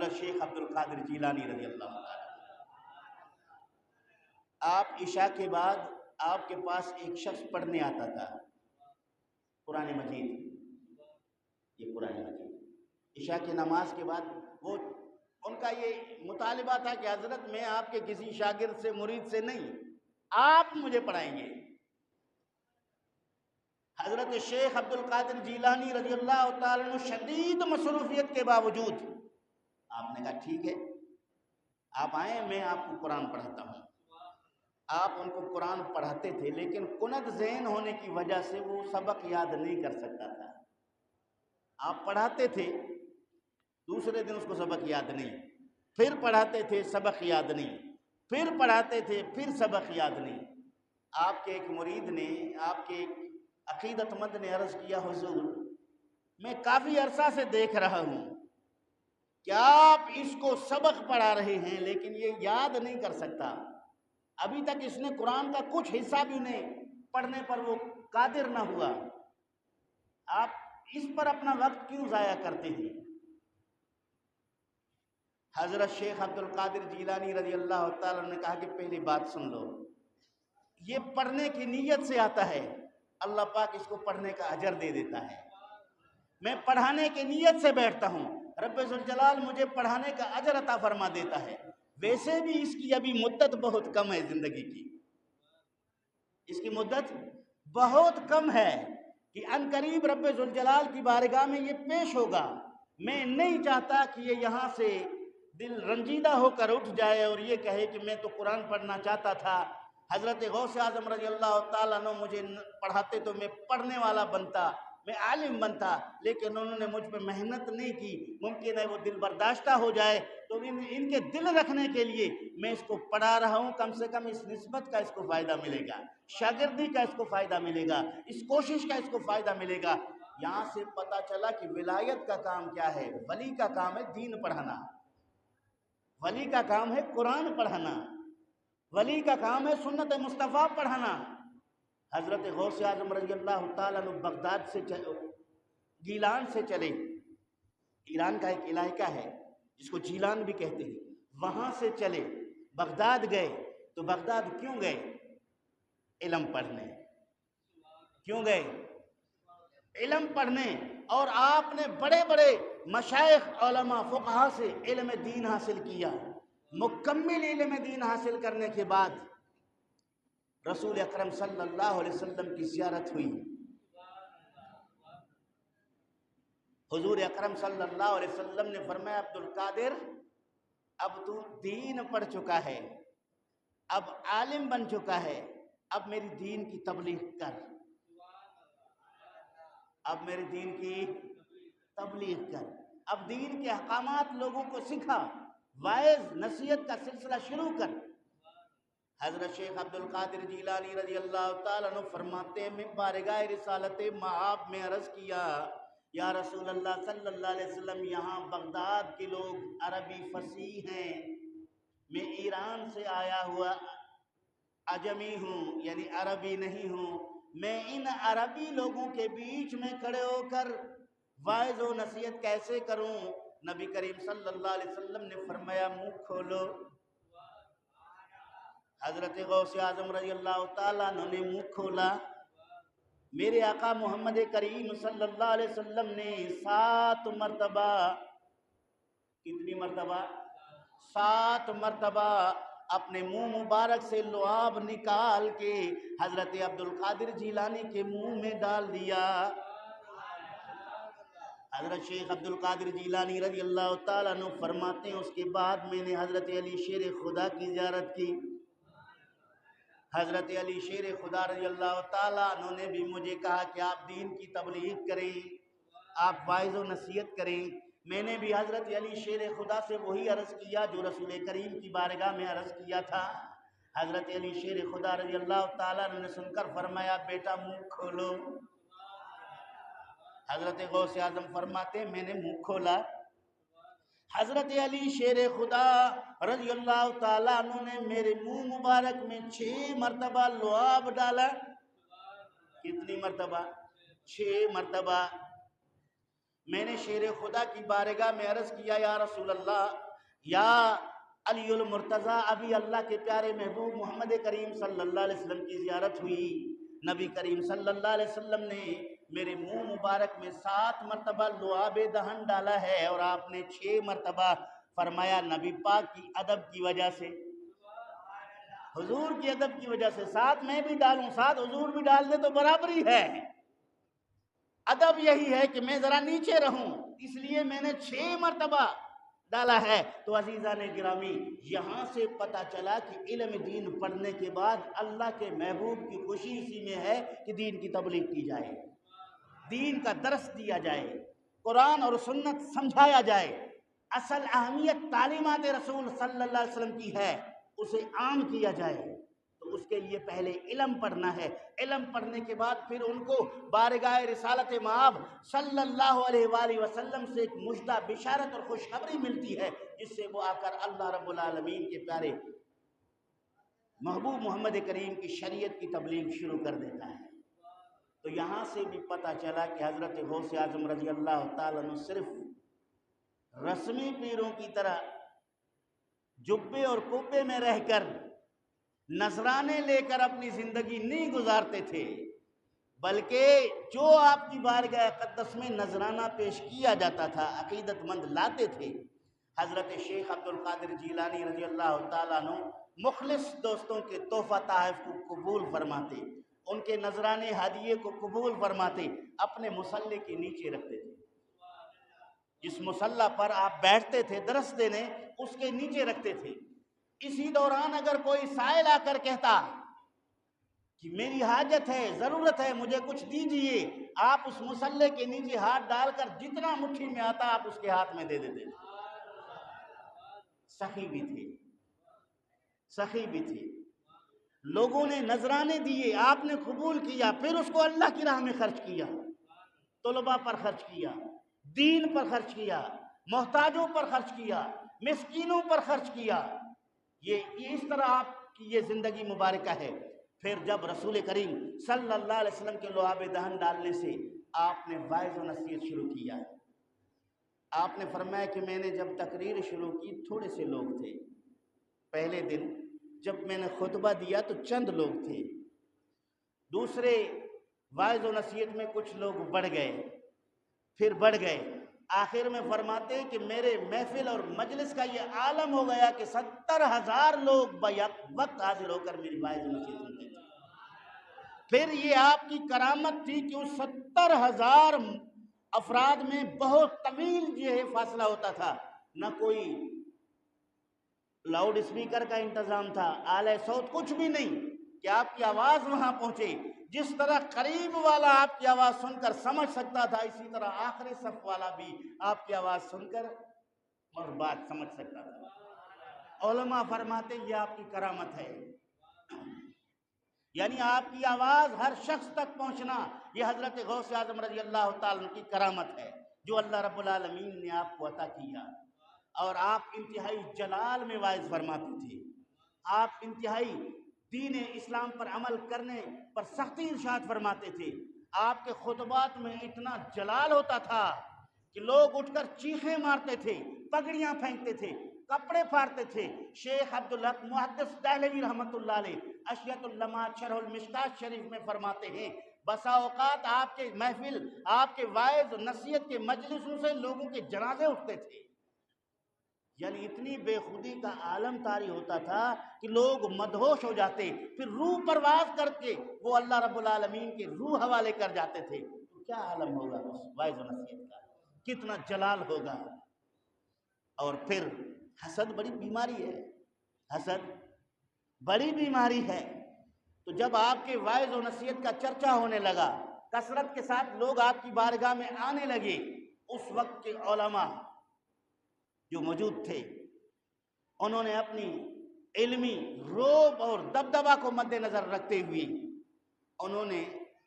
حضرت شیخ عبد القادر جیلانی رضی اللہ عنہ، آپ عشاء کے بعد آپ کے پاس ایک شخص پڑھنے آتا تھا قرآن مجید، یہ قرآن مجید عشاء کی نماز کے بعد وہ ان کا یہ مطالبہ تھا کہ حضرت میں آپ کے کسی شاگرد سے مرید سے نہیں، آپ مجھے پڑھائیں گے۔ حضرت شیخ عبد القادر جیلانی رضی اللہ تعالیٰ عنہ شدید مصروفیت کے باوجود آپ نے کہا ٹھیک ہے آپ آئیں، میں آپ کو قرآن پڑھاتا ہوں۔ آپ ان کو قرآن پڑھاتے تھے لیکن کنت ذہن ہونے کی وجہ سے وہ سبق یاد نہیں کر سکتا تھا۔ آپ پڑھاتے تھے، دوسرے دن اس کو سبق یاد نہیں، پھر پڑھاتے تھے سبق یاد نہیں، پھر پڑھاتے تھے پھر سبق یاد نہیں۔ آپ کے ایک مرید نے، آپ کے ایک عقیدت مند نے عرض کیا حضور میں کافی عرصہ سے دیکھ رہا ہوں کہ آپ اس کو سبق پڑھا رہے ہیں لیکن یہ یاد نہیں کر سکتا، ابھی تک اس نے قرآن کا کچھ حصہ بھی نہیں پڑھنے پر وہ قادر نہ ہوا، آپ اس پر اپنا وقت کیوں ضائع کرتے ہیں؟ حضرت شیخ عبد القادر جیلانی رضی اللہ تعالیٰ نے کہا کہ پہلی بات سن لو، یہ پڑھنے کی نیت سے آتا ہے، اللہ پاک اس کو پڑھنے کا اجر دے دیتا ہے۔ میں پڑھانے کی نیت سے بیٹھتا ہوں، رب ذوالجلال مجھے پڑھانے کا اجر عطا فرما دیتا ہے۔ ویسے بھی اس کی ابھی مدت بہت کم ہے زندگی کی، اس کی مدت بہت کم ہے کہ ان قریب رب ذوالجلال کی بارگاہ میں یہ پیش ہوگا۔ میں نہیں چاہتا کہ یہ یہاں سے دل رنجیدہ ہو کر اٹھ جائے اور یہ کہے کہ میں تو قرآن پڑھنا چاہتا تھا، حضرت غوث اعظم رضی اللہ تعالیٰ عنہ مجھے پڑھاتے تو میں پڑھنے والا بنتا، میں عالم بنتا، لیکن انہوں نے مجھ پہ محنت نہیں کی، ممکن ہے وہ دل برداشتہ ہو جائے، تو ان کے دل رکھنے کے لیے میں اس کو پڑھا رہا ہوں، کم سے کم اس نسبت کا اس کو فائدہ ملے گا، شاگردی کا اس کو فائدہ ملے گا، اس کوشش کا اس کو فائدہ ملے گا۔ یہاں سے پتہ چلا کہ ولایت کا کام کیا ہے، ولی کا کام ہے دین پڑھانا، ولی کا کام ہے قرآن پڑھانا، ولی کا کام ہے سنت مصطفیٰ پڑھانا۔ حضرت غوث اعظم رضی اللہ تعالیٰ عنہ بغداد سے گیلان سے چلے، ایران کا ایک علاقہ ہے جس کو جیلان بھی کہتے ہیں، وہاں سے چلے بغداد گئے۔ تو بغداد کیوں گئے؟ علم پڑھنے۔ کیوں گئے؟ علم پڑھنے۔ اور آپ نے بڑے بڑے مشائخ علماء فقہا سے علم دین حاصل کیا۔ مکمل علم دین حاصل کرنے کے بعد رسول اکرم صلی اللہ علیہ وسلم کی زیارت ہوئی۔ حضور اکرم صلی اللہ علیہ وسلم نے فرمایا عبد القادر اب تو دین پڑھ چکا ہے، اب عالم بن چکا ہے، اب میری دین کی تبلیغ کر، اب میرے دین کی تبلیغ کر، اب دین کے احکامات لوگوں کو سکھا، واعظ نصیحت کا سلسلہ شروع کر۔ حضرت شیخ عبد القادر جیلانی رضی اللہ تعالیٰ عنہ فرماتے ہیں میں بارگاہ رسالت مآب میں عرض کیا یا رسول اللہ صلی اللہ علیہ وسلم یہاں بغداد کے لوگ عربی فصیح ہیں، میں ایران سے آیا ہوا عجمی ہوں یعنی عربی نہیں ہوں، میں ان عربی لوگوں کے بیچ میں کھڑے ہو کر واعظ و نصیحت کیسے کروں؟ نبی کریم صلی اللہ علیہ وسلم نے فرمایا منہ کھولو۔ حضرت غوث اعظم رضی اللہ تعالیٰ عنہ نے منہ کھولا، میرے آقا محمد کریم صلی اللہ علیہ وسلم نے 7 مرتبہ، کتنی مرتبہ؟ 7 مرتبہ اپنے منہ مبارک سے لعاب نکال کے حضرت عبد القادر جیلانی کے منہ میں ڈال دیا۔ حضرت شیخ عبد القادر جیلانی رضی اللہ تعالیٰ عنہ فرماتے ہیں اس کے بعد میں نے حضرت علی شیر خدا کی زیارت کی۔ حضرت علی شیر خدا رضی اللہ تعالیٰ عنہ نے بھی مجھے کہا کہ آپ دین کی تبلیغ کریں، آپ واعظ و نصیحت کریں۔ میں نے بھی حضرت علی شیر خدا سے وہی عرض کیا جو رسول کریم کی بارگاہ میں عرض کیا تھا۔ حضرت علی شیر خدا رضی اللہ تعالیٰ عنہ نے سن کر فرمایا بیٹا منہ کھولو۔ حضرت غوث اعظم فرماتے میں نے منہ کھولا، حضرت علی شیر خدا رضی اللہ تعالیٰ عنہ نے میرے منہ مبارک میں 6 مرتبہ لعاب ڈالا۔ کتنی مرتبہ؟ 6 مرتبہ۔ میں نے شیر خدا کی بارگاہ میں عرض کیا یا رسول اللہ، یا علی المرتضیٰ، ابھی اللہ کے پیارے محبوب محمد کریم صلی اللہ علیہ وسلم کی زیارت ہوئی، نبی کریم صلی اللہ علیہ وسلم نے میرے منہ مبارک میں 7 مرتبہ لعاب دہن ڈالا ہے، اور آپ نے 6 مرتبہ فرمایا نبی پاک کی ادب کی وجہ سے، حضور کی ادب کی وجہ سے 7 میں بھی ڈالوں 7 حضور بھی ڈال دے تو برابری ہے۔ ادب یہی ہے کہ میں ذرا نیچے رہوں، اس لیے میں نے 6 مرتبہ ڈالا ہے۔ تو عزیزان گرامی، یہاں سے پتہ چلا کہ علم دین پڑھنے کے بعد اللہ کے محبوب کی خوشی اسی میں ہے کہ دین کی تبلیغ کی جائے، دین کا درس دیا جائے، قرآن اور سنت سمجھایا جائے۔ اصل اہمیت تعلیمات رسول صلی اللہ علیہ وسلم کی ہے، اسے عام کیا جائے۔ تو اس کے لیے پہلے علم پڑھنا ہے، علم پڑھنے کے بعد پھر ان کو بارگاہ رسالت مآب صلی اللہ علیہ وآلہ وسلم سے ایک مژدہ بشارت اور خوشخبری ملتی ہے، جس سے وہ آ کر اللہ رب العالمین کے پیارے محبوب محمد کریم کی شریعت کی تبلیغ شروع کر دیتا ہے۔ تو یہاں سے بھی پتہ چلا کہ حضرت غوث اعظم رضی اللہ تعالیٰ عنہ صرف رسمی پیروں کی طرح جبے اور کبے میں رہ کر نذرانے لے کر اپنی زندگی نہیں گزارتے تھے، بلکہ جو آپ کی بارگاہ اقدس میں نذرانہ پیش کیا جاتا تھا عقیدت مند لاتے تھے۔ حضرت شیخ عبد القادر جیلانی رضی اللہ تعالیٰ عنہ مخلص دوستوں کے تحفہ تحائف کو قبول فرماتے، ان کے نذرانے ہدیے کو قبول فرماتے، اپنے مصلے کے نیچے رکھتے تھے۔ جس مصلہ پر آپ بیٹھتے تھے درس دینے، اس کے نیچے رکھتے تھے۔ اسی دوران اگر کوئی سائل آ کر کہتا کہ میری حاجت ہے، ضرورت ہے، مجھے کچھ دیجئے، آپ اس مصلے کے نیچے ہاتھ ڈال کر جتنا مٹھی میں آتا آپ اس کے ہاتھ میں دے دیتے۔ سخی بھی تھے، سخی بھی تھے۔ لوگوں نے نذرانے دیے، آپ نے قبول کیا، پھر اس کو اللہ کی راہ میں خرچ کیا، طلباء پر خرچ کیا، دین پر خرچ کیا، محتاجوں پر خرچ کیا، مسکینوں پر خرچ کیا۔ یہ اس طرح آپ کی یہ زندگی مبارکہ ہے۔ پھر جب رسول کریم صلی اللہ علیہ وسلم کے لعاب دہن ڈالنے سے آپ نے واعظ و نصیحت شروع کیا، آپ نے فرمایا کہ میں نے جب تقریر شروع کی تھوڑے سے لوگ تھے، پہلے دن جب میں نے خطبہ دیا تو چند لوگ تھے، دوسرے واعظ و نصیحت میں کچھ لوگ بڑھ گئے، پھر بڑھ گئے، آخر میں فرماتے ہیں کہ میرے محفل اور مجلس کا یہ عالم ہو گیا کہ 70,000 لوگ وقت حاضر ہو کر میری واعظ و نصیحت سنتے تھے۔ پھر یہ آپ کی کرامت تھی کہ اس 70,000 افراد میں بہت طویل یہ فاصلہ ہوتا تھا، نہ کوئی لاؤڈ اسپیکر کا انتظام تھا، اعلی صوت کچھ بھی نہیں کہ آپ کی آواز وہاں پہنچے۔ جس طرح قریب والا آپ کی آواز سن کر سمجھ سکتا تھا، اسی طرح آخری صف والا بھی آپ کی آواز سن کر اور بات سمجھ سکتا تھا۔ علماء فرماتے یہ آپ کی کرامت ہے، یعنی آپ کی آواز ہر شخص تک پہنچنا یہ حضرت غوث اعظم رضی اللہ تعالیٰ عنہ کی کرامت ہے جو اللہ رب العالمین نے آپ کو عطا کیا۔ اور آپ انتہائی جلال میں واعظ فرماتے تھے، آپ انتہائی دین اسلام پر عمل کرنے پر سختی ارشاد فرماتے تھے۔ آپ کے خطبات میں اتنا جلال ہوتا تھا کہ لوگ اٹھ کر چیخیں مارتے تھے، پگڑیاں پھینکتے تھے، کپڑے پھاڑتے تھے۔ شیخ عبدالحق محدث دہلوی رحمۃ اللہ علیہ اشیۃ اللمعات شرح المشکات شریف میں فرماتے ہیں بسا اوقات آپ کے محفل، آپ کے واعظ نصیحت کے مجلسوں سے لوگوں کے جنازے اٹھتے تھے، یعنی اتنی بے خودی کا عالم طاری ہوتا تھا کہ لوگ مدہوش ہو جاتے، پھر روح پرواز کر کے وہ اللہ رب العالمین کے روح حوالے کر جاتے تھے۔ تو کیا عالم ہوگا اس واعظ و نصیحت کا، کتنا جلال ہوگا۔ اور پھر حسد بڑی بیماری ہے، حسد بڑی بیماری ہے۔ تو جب آپ کے واعظ و نصیحت کا چرچا ہونے لگا، کثرت کے ساتھ لوگ آپ کی بارگاہ میں آنے لگے، اس وقت کے علماء جو موجود تھے انہوں نے اپنی علمی رعب اور دبدبہ کو مد نظر رکھتے ہوئے انہوں نے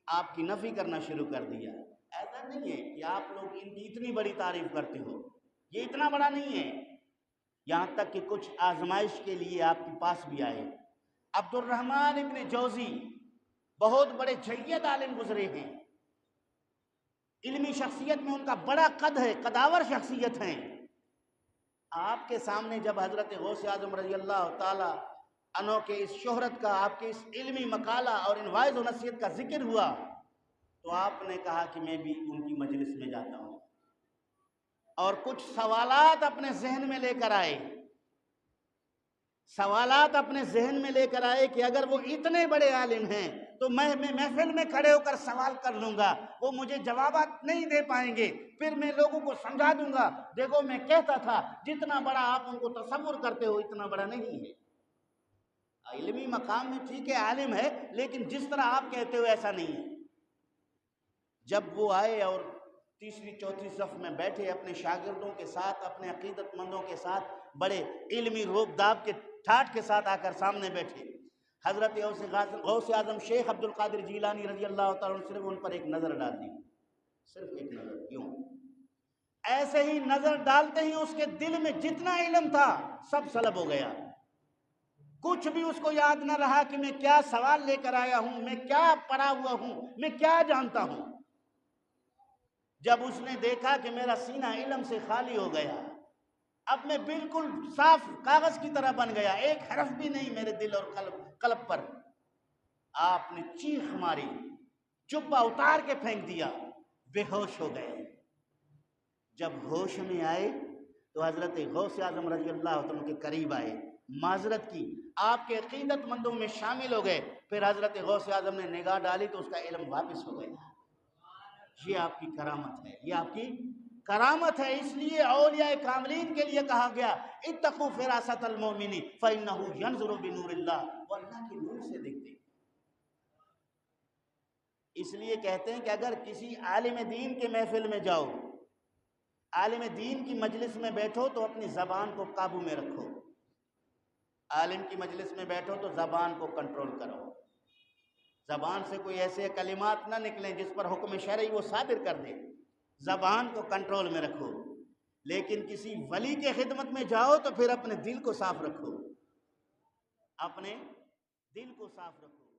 آپ کی نفی کرنا شروع کر دیا۔ ایسا نہیں ہے کہ آپ لوگ ان کی اتنی بڑی تعریف کرتے ہو، یہ اتنا بڑا نہیں ہے، یہاں تک کہ کچھ آزمائش کے لیے آپ کے پاس بھی آئے۔ عبد الرحمن ابن جوزی بہت بڑے جید عالم گزرے ہیں، علمی شخصیت میں ان کا بڑا قد ہے، قداور شخصیت ہیں۔ آپ کے سامنے جب حضرت غوث اعظم رضی اللہ تعالی عنہ کے اس شہرت کا، آپ کے اس علمی مقالہ اور ان واعظ و نصیحت کا ذکر ہوا تو آپ نے کہا کہ میں بھی ان کی مجلس میں جاتا ہوں، اور کچھ سوالات اپنے ذہن میں لے کر آئے، سوالات اپنے ذہن میں لے کر آئے کہ اگر وہ اتنے بڑے عالم ہیں تو میں محفل میں کھڑے ہو کر سوال کر لوں گا، وہ مجھے جوابات نہیں دے پائیں گے، پھر میں لوگوں کو سمجھا دوں گا دیکھو میں کہتا تھا جتنا بڑا آپ ان کو تصور کرتے ہو اتنا بڑا نہیں ہے۔ علمی مقام میں ٹھیک ہے عالم ہے، لیکن جس طرح آپ کہتے ہو ایسا نہیں ہے۔ جب وہ آئے اور تیسری چوتھی صف میں بیٹھے اپنے شاگردوں کے ساتھ، اپنے عقیدت مندوں کے ساتھ، بڑے علمی روب داب کے ٹھاٹ کے ساتھ آ کر سامنے بیٹھے، حضرت غوث اعظم شیخ عبد القادر جیلانی رضی اللہ تعالیٰ عنہ صرف ان پر ایک نظر ڈال دی، صرف ایک نظر، کیوں؟ ایسے ہی نظر ڈالتے ہی اس کے دل میں جتنا علم تھا سب سلب ہو گیا، کچھ بھی اس کو یاد نہ رہا کہ میں کیا سوال لے کر آیا ہوں، میں کیا پڑھا ہوا ہوں، میں کیا جانتا ہوں۔ جب اس نے دیکھا کہ میرا سینہ علم سے خالی ہو گیا، اب میں بالکل صاف کاغذ کی طرح بن گیا، ایک حرف بھی نہیں میرے دل اور قلب پر، آپ نے چیخ ماری، جبہ اتار کے پھینک دیا، بے ہوش ہو گئے۔ جب ہوش میں آئے تو حضرت غوث اعظم رضی اللہ عنہ کے قریب آئے، معذرت کی، آپ کے عقیدت مندوں میں شامل ہو گئے، پھر حضرت غوث اعظم نے نگاہ ڈالی تو اس کا علم واپس ہو گیا۔ یہ آپ کی کرامت ہے، یہ آپ کی کرامت ہے۔ اس لیے اولیاء کاملین کے لیے کہا گیا اتقوا فراست المؤمن فإنه ينظر بنور اللہ، وہ اللہ کے نور سے دیکھتے ہیں۔ اس لیے کہتے ہیں کہ اگر کسی عالم دین کے محفل میں جاؤ، عالم دین کی مجلس میں بیٹھو تو اپنی زبان کو قابو میں رکھو، عالم کی مجلس میں بیٹھو تو زبان کو کنٹرول کرو، زبان سے کوئی ایسے کلمات نہ نکلیں جس پر حکم شرعی وہ صادر کر دے، زبان کو کنٹرول میں رکھو۔ لیکن کسی ولی کے خدمت میں جاؤ تو پھر اپنے دل کو صاف رکھو، اپنے دل کو صاف رکھو۔